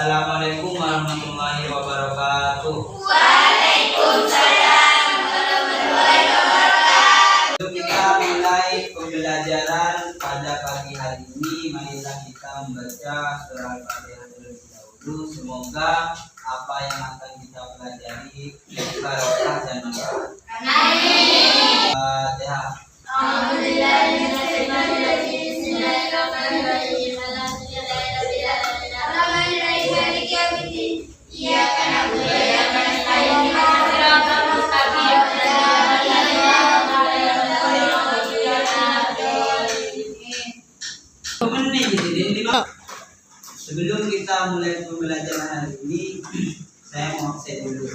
Assalamualaikum warahmatullahi wabarakatuh. Waalaikumsalam warahmatullahi wabarakatuh. Kita mulai pembelajaran pada pagi hari ini. Marilah kita membaca surah Al-Fatihah terlebih dahulu. Semoga apa yang akan kita pelajari barokah dan manfaat. Amin. Fatihah. Sebelum kita mulai pembelajaran hari ini, saya mau absen dulu.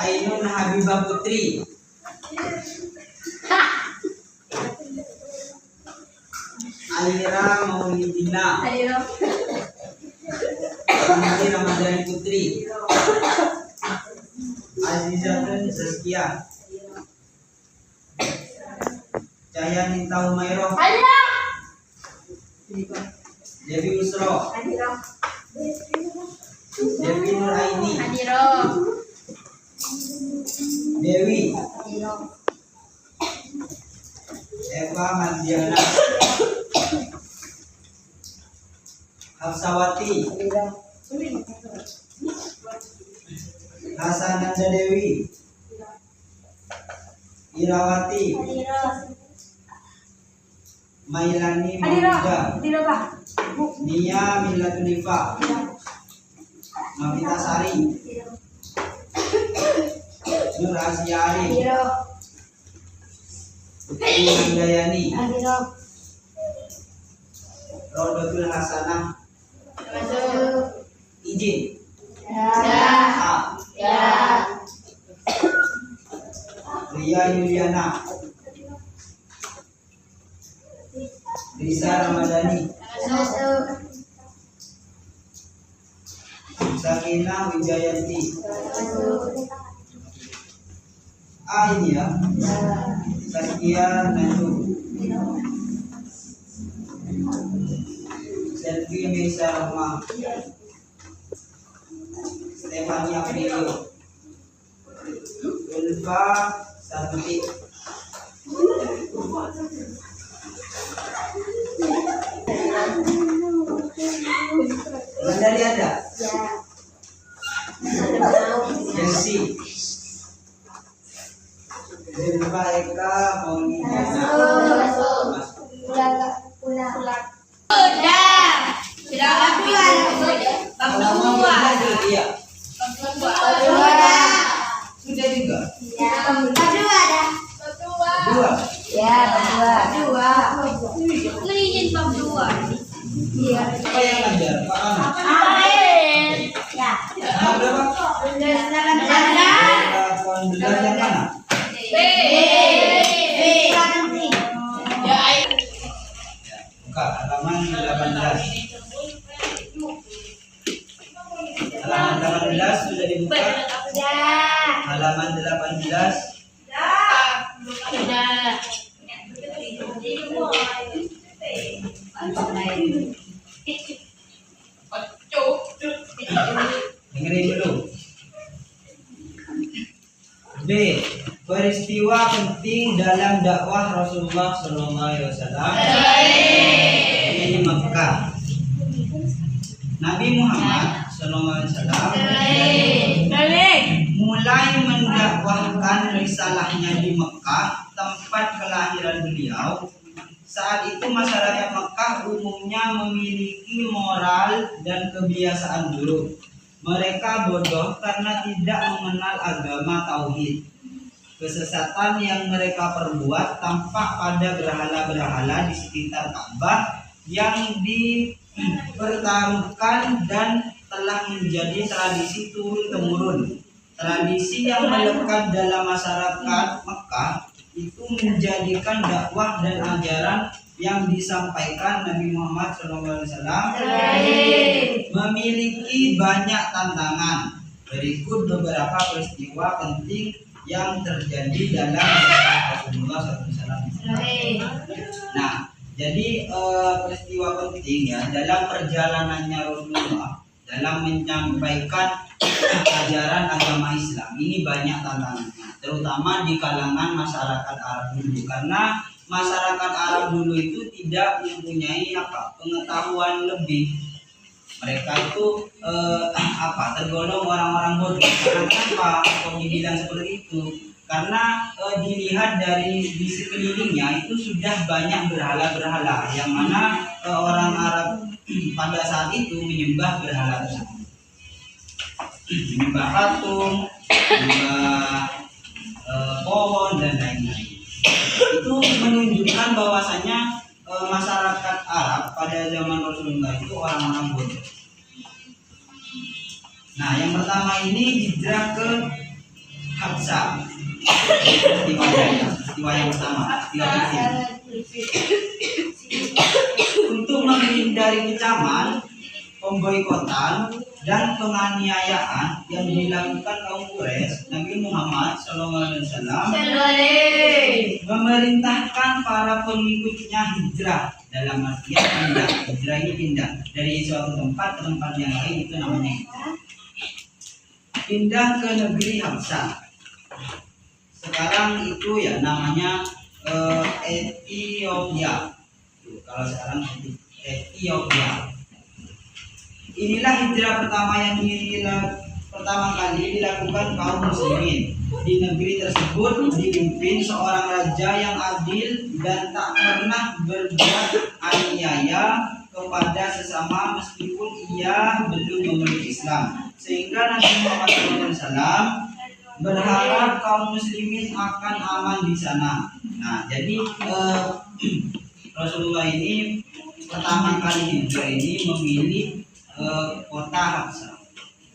Ainun Habibah Putri. Alira Maulidina. Putri Ramadhani Putri. Azizatun Zaskia. Cahaya Nita Humairah. Dewi Usro. Dewi Nur Aini. Dewi. Eva Mardiana. Hafsawati. Hasananda Dewi. Irawati. Mailani Maulida. Nia Miladunifa. Novita Sari. Nur Asyari. Putri Handayani. Rodotul Hasanah. Izin. Ria Yuliana. Risa Ramadhani. Sakina Wijayanti. Ini ya. Saskia Nandu. Selvi Mesa Rahma. Stefania Prio. Ulfa Sabuti. Dari ada? Jensi. Zulfa Eka Maulidana. Sudah juga? Siapa yang ngajar? Pak Amin. Berapa? Belajar yang mana? Buka halaman 18. Halaman 18 sudah dibuka. Halaman 18. Dengerin dulu. B. Peristiwa penting dalam dakwah Rasulullah SAW di Mekah. Nabi Muhammad SAW mulai mendakwahkan risalahnya di Mekah, tempat kelahiran beliau. Saat itu masyarakat Mekah umumnya memiliki moral dan kebiasaan buruk. Mereka bodoh karena tidak mengenal agama tauhid. Kesesatan yang mereka perbuat tampak pada berhala-berhala di sekitar Ka'bah yang dipertaruhkan dan telah menjadi tradisi turun-temurun. Tradisi yang melekat dalam masyarakat Mekah itu menjadikan dakwah dan ajaran yang disampaikan Nabi Muhammad SAW memiliki banyak tantangan. Berikut beberapa peristiwa penting yang terjadi dalam Rasulullah SAW. Nah, Jadi peristiwa penting ya dalam perjalanannya Rasulullah dalam menyampaikan ajaran agama Islam ini banyak tantangannya, terutama di kalangan masyarakat Arab dulu, karena masyarakat Arab dulu itu tidak mempunyai pengetahuan lebih. Mereka itu tergolong orang-orang bodoh. Karena kenapa kok dibilang seperti itu? Karena dilihat dari di sekelilingnya itu sudah banyak berhala-berhala yang mana orang Arab pada saat itu menyembah berhala tersebut, menyembah patung, menyembah pohon dan lain-lain. Itu menunjukkan bahwasanya masyarakat Arab pada zaman Rasulullah itu orang-orang bodoh. Nah, yang pertama ini hijrah ke Habsah. Peristiwa yang pertama, untuk menghindari kecaman, pemboikotan dan penganiayaan yang dilakukan kaum Quraisy, Nabi Muhammad SAW memerintahkan para pengikutnya hijrah, dalam artian pindah. Hijrah ini pindah dari suatu tempat ke tempat yang lain, itu namanya hijrah. Pindah ke negeri Habsah. Sekarang itu ya namanya Ethiopia. Kalau sekarang Ethiopia. Inilah hijrah pertama yang pertama kali dilakukan kaum muslimin. Di negeri tersebut dipimpin seorang raja yang adil dan tak pernah berbuat aniaya kepada sesama meskipun ia belum memeluk Islam. Sehingga Nabi Muhammad SAW berharap kaum muslimin akan aman di sana. Nah, jadi Rasulullah ini pertama kali hijrah ini memilih kota Habsah.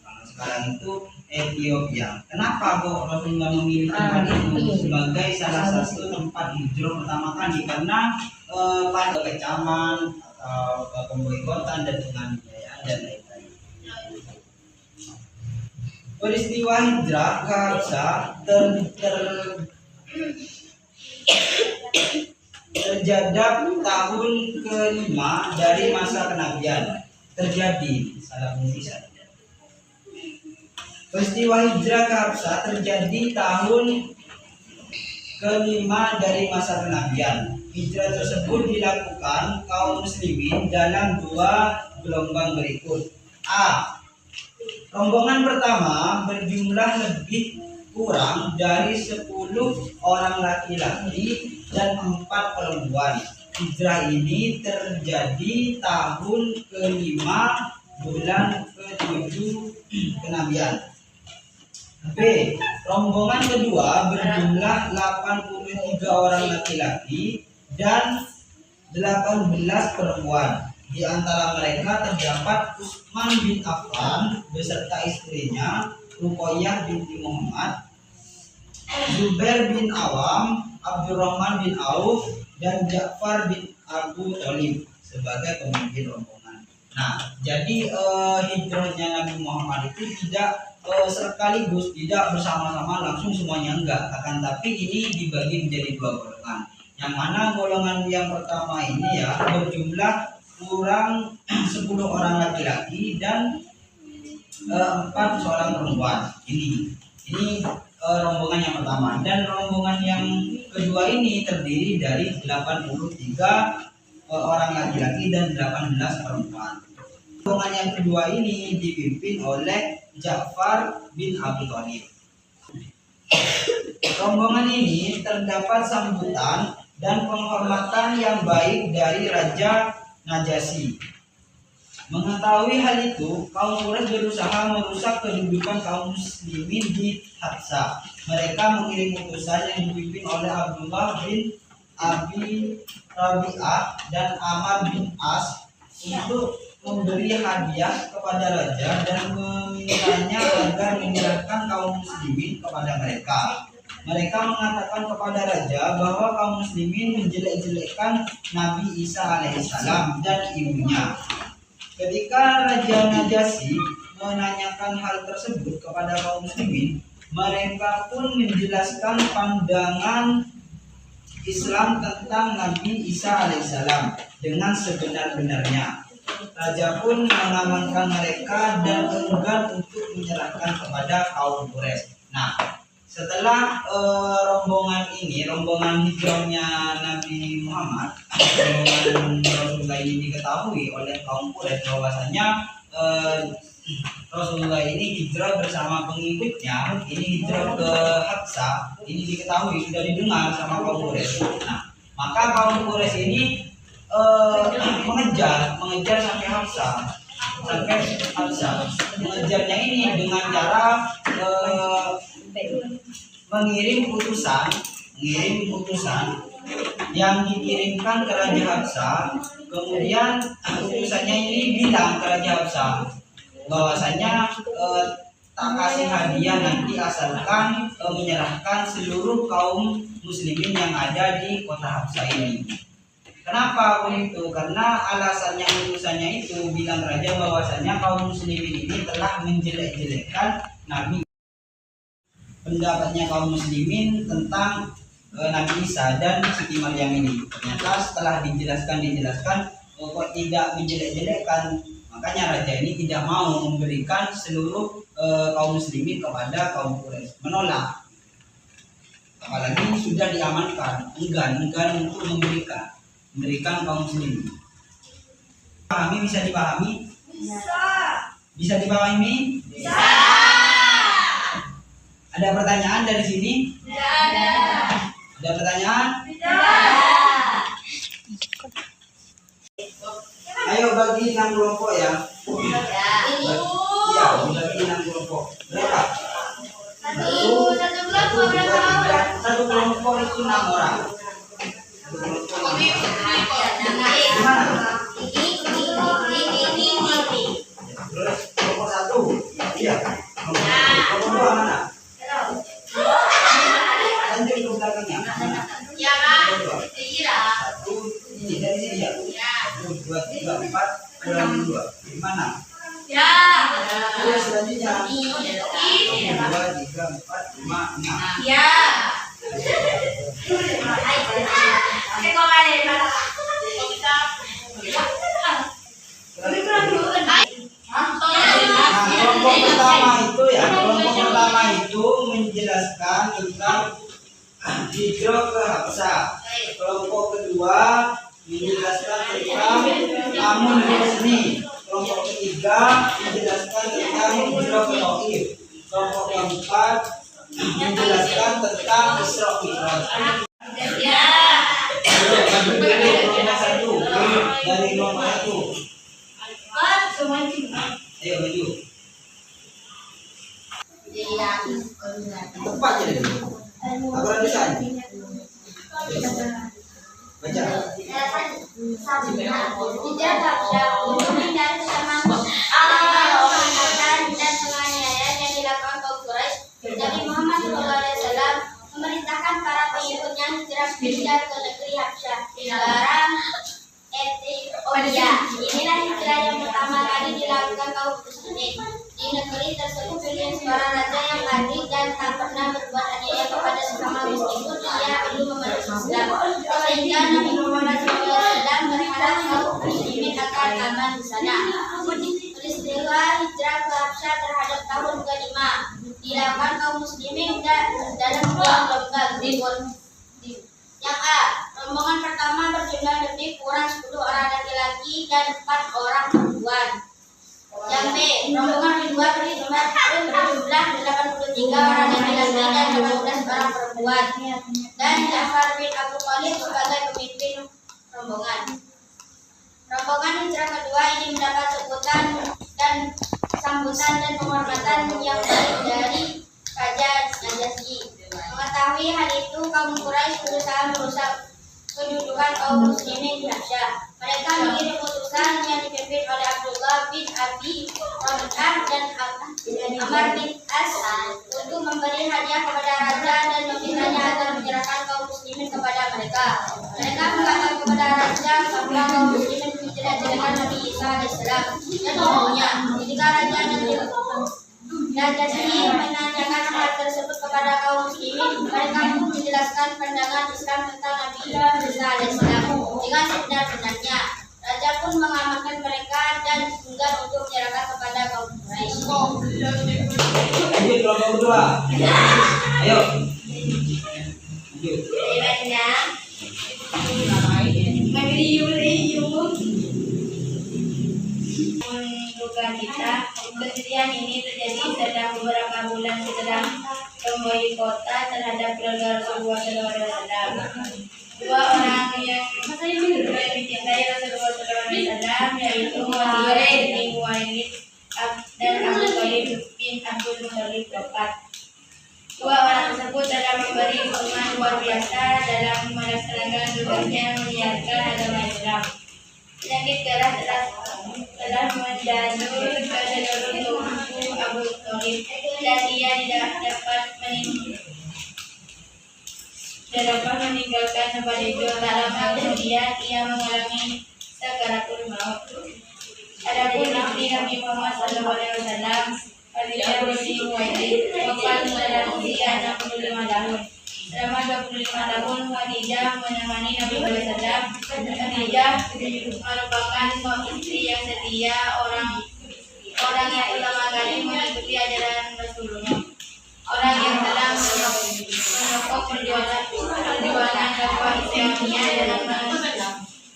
Kalau sekarang itu Ethiopia. Kenapa kok Rasulullah memilih tempat itu sebagai salah satu tempat hijrah pertama kali? Karena pada kecaman atau pemboikotan dan penganiayaan dan lain-lain. Peristiwa hijrah ke Habsah terjadi tahun ke-5 dari masa kenabian. Peristiwa hijrah ke Habsah terjadi tahun ke-5 dari masa kenabian. Hijrah tersebut dilakukan kaum muslimin dalam 2 gelombang berikut. A. Rombongan pertama berjumlah lebih kurang dari 10 orang laki-laki dan 4 perempuan. Hijrah ini terjadi tahun ke-5 bulan ke-7 kenabian. B. Rombongan kedua berjumlah 83 orang laki-laki dan 18 perempuan. Di antara mereka terdapat Utsman bin Affan beserta istrinya Ruqayyah binti Muhammad, Zubair bin Awam, Abdurrahman bin Auf, dan Ja'far bin Abu Thalib sebagai pemimpin rombongan. Nah, jadi hijrahnya Nabi Muhammad itu tidak sekaligus, tidak bersama-sama langsung semuanya, enggak. Akan tapi ini dibagi menjadi 2 golongan. Yang mana golongan yang pertama ini ya berjumlah kurang 10 orang laki-laki dan 4 seorang perempuan. Ini rombongan yang pertama, dan rombongan yang kedua ini terdiri dari 83 orang laki-laki dan 18 perempuan. Rombongan yang kedua ini dipimpin oleh Ja'far bin Abi Thalib. Rombongan ini terdapat sambutan dan penghormatan yang baik dari Raja Najasyi. Mengetahui hal itu, kaum Quraisy berusaha merusak kedudukan kaum muslimin di Habsah. Mereka mengirim utusan yang dipimpin oleh Abdullah bin Abi Rabi'ah dan Amr bin As untuk memberi hadiah kepada raja dan memintanya agar menyerahkan kaum muslimin kepada mereka. Mereka mengatakan kepada raja bahwa kaum muslimin menjelek-jelekkan Nabi Isa alaihissalam dan ibunya. Ketika Raja Najasyi menanyakan hal tersebut kepada kaum muslimin, mereka pun menjelaskan pandangan Islam tentang Nabi Isa alaihissalam dengan sebenar-benarnya. Raja pun mengamankan mereka dan enggan untuk menyerahkan kepada kaum Quraisy. Nah, setelah rombongan hijrahnya Nabi Muhammad, rombongan Rasulullah ini diketahui oleh kaum Quraisy bahwasanya Rasulullah ini hijrah bersama pengikutnya, ini hijrah ke Habsah, ini diketahui sudah didengar sama kaum Quraisy. Nah, maka kaum Quraisy ini mengejar sampai Habsah, mengejarnya ini dengan cara mengirim utusan yang dikirimkan ke Raja Habsah. Kemudian utusannya ini bilang ke Raja Habsah bahwasanya tak kasih hadiah nanti asalkan menyerahkan seluruh kaum muslimin yang ada di kota Habsah ini. Kenapa begitu? Karena alasannya utusannya itu bilang raja bahwasanya kaum muslimin ini telah menjelek-jelekkan Nabi. Pendapatnya kaum muslimin tentang Nabi Isa dan Siti Maryam ini. Ternyata setelah dijelaskan kok tidak menjelek-jelekkan, makanya raja ini tidak mau memberikan seluruh kaum muslimin kepada kaum Quraisy, menolak. Apalagi sudah diamankan, enggan untuk memberikan kaum muslimin. Bisa dipahami? Bisa dipahami? Bisa. Ada pertanyaan dari sini? Tidak ada. Ada pertanyaan? Tidak. Ayo bagi 6 kelompok ya. Iya, bagi 6 kelompok. Berapa? Satu kelompok berapa orang? Satu kelompok itu 6 orang. Gimana? Terus kelompok 1. Iya. Kelompok 2 mana? Lanjut ke belakangnya. Ya, Kak. Iya. 1 ini dari sini ya. 1, 2, 3, 4 kurang 2. Gimana? Ya. Terus selanjutnya. 1, 2, 3, 4, 5, 6. Ya. Kelompok pertama itu menjelaskan tentang hijrah ke Habsah. Kelompok kedua menjelaskan tentang Amun Husni. Kelompok ketiga menjelaskan tentang hijrah ke Taif. Kelompok keempat menjelaskan tentang Isra Mi'raj. Ya. Dari kelompok 1. Ayo maju. Cepat jadi. Apa tulisan? Baca. Nabi Muhammad SAW memerintahkan para pengikutnya hijrah ke negeri Habsyah, negara Ethiopia. Inilah hijrah yang pertama kali dilakukan kaum muslimin. Di negeri tersebut pilihan seorang raja yang adil dan tak pernah berbuat aniaya kepada sesama meskipun ia belum memeluk Islam. Sehingga Nabi Muhammad SAW berharap kaum muslimin akan aman di sana. Peristiwa hijrah ke Habsyah terhadap tahun ke-5 dilakukan kaum muslimin dalam 2 gelombang. Yang A, rombongan pertama berjumlah lebih kurang 10 orang laki-laki dan 4 orang perempuan. Yang B, rombongan kedua berjumlah 83 orang laki-laki dan 18 orang perempuan. Dan Ja'far bin Abu Thalib sebagai pemimpin rombongan. Rombongan hijrah kedua ini mendapat sambutan dan penghormatan yang baik dari Raja Najasyi. Mengetahui hal itu, kaum Quraisy berusaha merusak kedudukan kaum muslimin di Habsyah. Mereka mengirim utusan yang dipimpin oleh Abdullah bin Abi Rabi'ah dan Amr bin As untuk memberi hadiah kepada raja dan memintanya agar menyerahkan kaum muslimin kepada mereka. Mereka mengatakan kepada raja bahwa kaum muslimin menjelek-jelekan Nabi Isa alaihissalam dan ibunya. Ketika raja Najasyi menanyakan hal tersebut kepada kaum muslimin, mereka pun menjelaskan pandangan Islam tentang Nabi Isa alaihissalam dengan sebenar-benarnya. Raja pun mengamankan mereka dan enggan untuk menyerahkan kepada kaum Quraisy. Lanjut kelompok kedua. Ayo. Lanjut. Duga kita, kejadian ini terjadi setelah beberapa bulan setelah pemboikotan terhadap keluarga Rasulullah SAW. Dua orang yang dicintai Rasulullah SAW, yaitu Khalid bin Walid dan Abu Thalib bin Abdul Muthalib wafat. Dua orang tersebut telah memberi hukuman luar biasa dalam melaksanakan tugasnya menyiarkan agama Islam. Penyakit keras telah menjangkit ke seluruh tubuh Abu Thalib dan ia tidak dapat meninggalkan tempat itu. Tak lama kemudian ia mengalami sakaratul maut. Adapun istri Nabi Muhammad SAW, Khadijah binti Khuwailid, wafat dalam usia 65 tahun. Selama 25 tahun Khadijah menemani Nabi SAW. Khadijah merupakan istri yang setia, orang yang pertama kali mengikuti ajaran Rasulullah, orang yang telah menyokong perjuangan dakwah Islamiyah dalam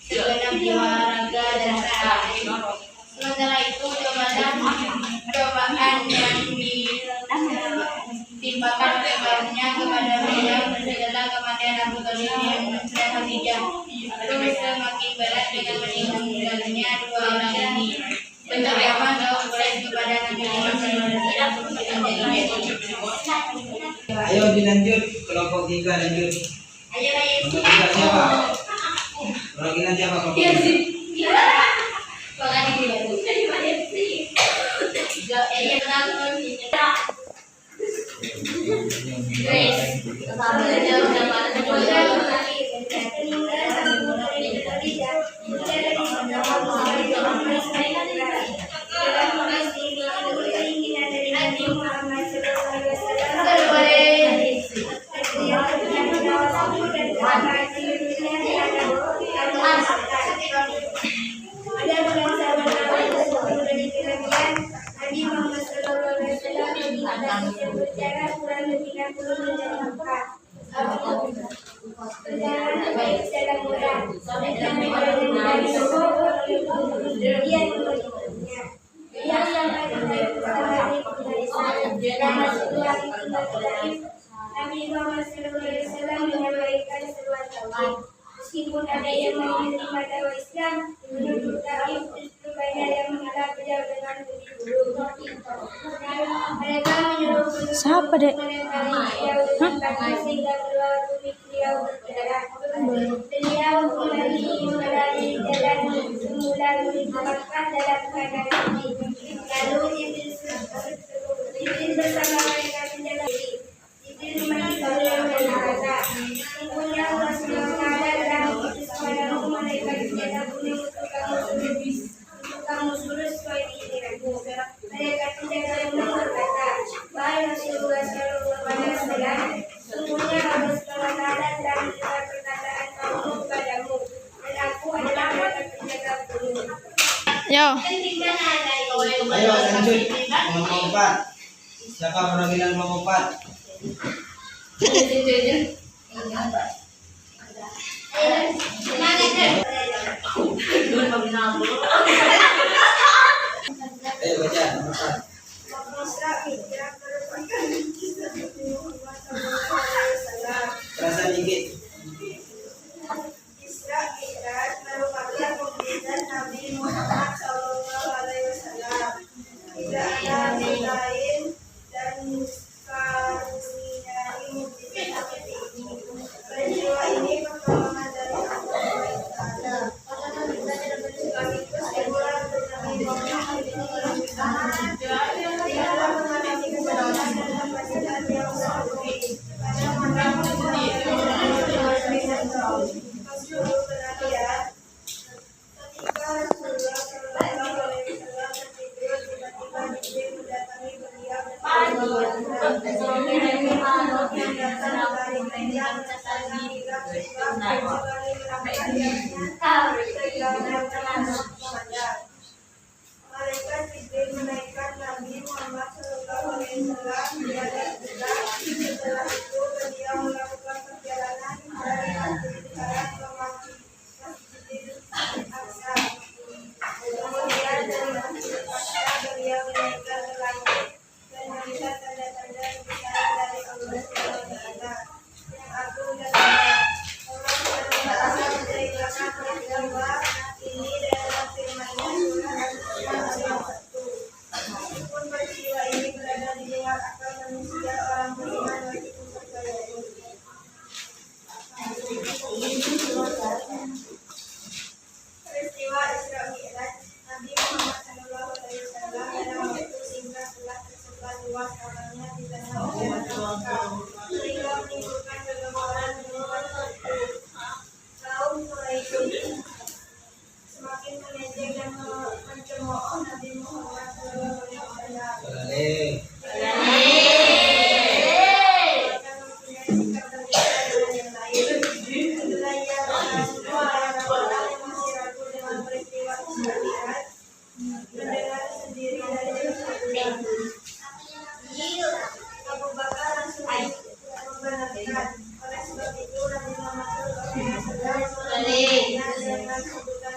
segenap jiwa, raga dan hati. Sementara itu cobaan yang ditimpakan oleh kaumnya kepada beliau setelah kematian Abu Thalib dan Khadijah terus semakin berat dengan meninggalnya dua orang ini. Penerimaan kaum Quraisy kepada Nabi Muhammad SAW Ayo dilanjut kelompok 3 lanjut. Kelompok 3 siapa? Perwakilan siapa kelompok 3? Meskipun ada yang menerima dakwah Islam, menurut Taif justru banyak yang menolak beliau dengan begitu. Mereka menyuruh Siapa, Dek? beliau dengan kata sehingga keluar tubuh beliau berdarah. Beliau kembali jalan semula menuju Makkah dalam keadaan sedih. Lalu Jibril bersama mereka menjalani. Jibril memanggil beliau dan berkata, sesungguhnya Allah SWT telah mengutus kepadamu malaikat senjata kuning untuk kamu suruh sesuai keinginanmu. Malaikat senjata kuning berkata, wahai Rasulullah SAW, sesungguhnya Allah SWT telah mendengar perkataan kamu kepadamu, dan aku adalah malaikat senjata kuning. Yo. Ayo lanjut kelompok 4. Siapa perwakilan kelompok 4? Ayo baca nomor 4. Terasa dikit. Isra Mi'raj merupakan mukjizat Nabi Muhammad SAW. Tidak ada nabi lain dan karuniai mukjizat seperti ini. Peristiwa ini pertolongan dari Allah Taala. Sekaligus hiburan untuk Nabi Muhammad tidaklah mengalami kesalahan dan kefasihan yang berarti. Pada malam ketika Rasulullah SAW tertidur, tiba-tiba Jibril mendatangi beliau dan gereja menyatakan tiga peristiwa kembali melakukan sehingga menerangkan sadar. Malaikat Jibril menaikkan Nabi Muhammad SAW di atas kuda. Setelah itu beliau melakukan perjalanan dari Masjidil Haram ke Masjidil Aqsa. Kemudian dari Masjidil Aqsa beliau dinaikkan ke langit dan melihat tanda-tanda kebesaran dari Allah SWT yang agung dan benar. Allah SWT menceritakan peristiwa ini dalam firman-Nya surah Al-Baqarah ayat 1. Meskipun peristiwa ini berada di luar akal manusia, orang beriman wajib mempercayai. Peristiwa Isra Mi'raj Nabi Muhammad SAW dalam waktu singkat telah tersebar luas kabarnya di tanah Mekah sehingga menimbulkan kegemaran di luar itu. Kaum Quraisy semakin mengejek dan mencemooh Nabi Muhammad SAW. Bahkan mempunyai sikap berbeda dengan yang lain. Itulah yang orang-orang yang masih ragu dengan peristiwa Isra Mi'raj mendengar sendiri dari Rasulullah. Abu Bakar langsung membenarkan. Oleh sebab itu Nabi Muhammad SAW dengan sebutan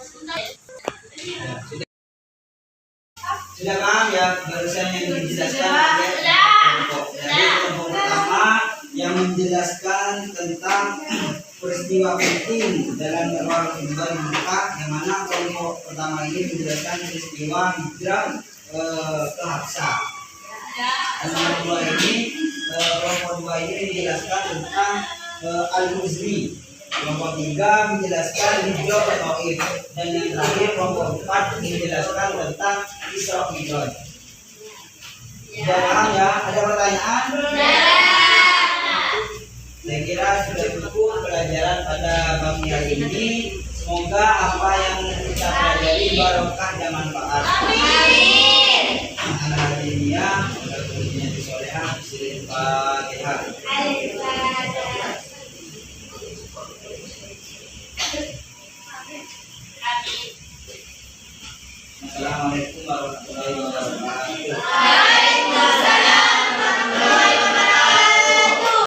Sudah paham ya barusan yang dijelaskan oleh kelompok. Jadi kelompok pertama yang menjelaskan tentang peristiwa penting dalam dakwah hijrah di Mekah, yang mana kelompok pertama ini menjelaskan peristiwa hijrah ke Habsya. Dan yang kedua ini kelompok dua ini menjelaskan tentang Al-Muzri. Kelompok tiga menjelaskan hijrah ke Taif, dan yang terakhir kelompok empat menjelaskan tentang Isra Mi'raj. Sudah paham ya? Ada pertanyaan? Saya kira sudah cukup pelajaran pada pagi hari ini. Semoga apa yang kita pelajari barokah dan manfaat. Amin. Anak hadirinnya, semoga kuliahnya disolehah, bismillahirrahmanirrahim. Fatihah. Assalamualaikum warahmatullahi wabarakatuh.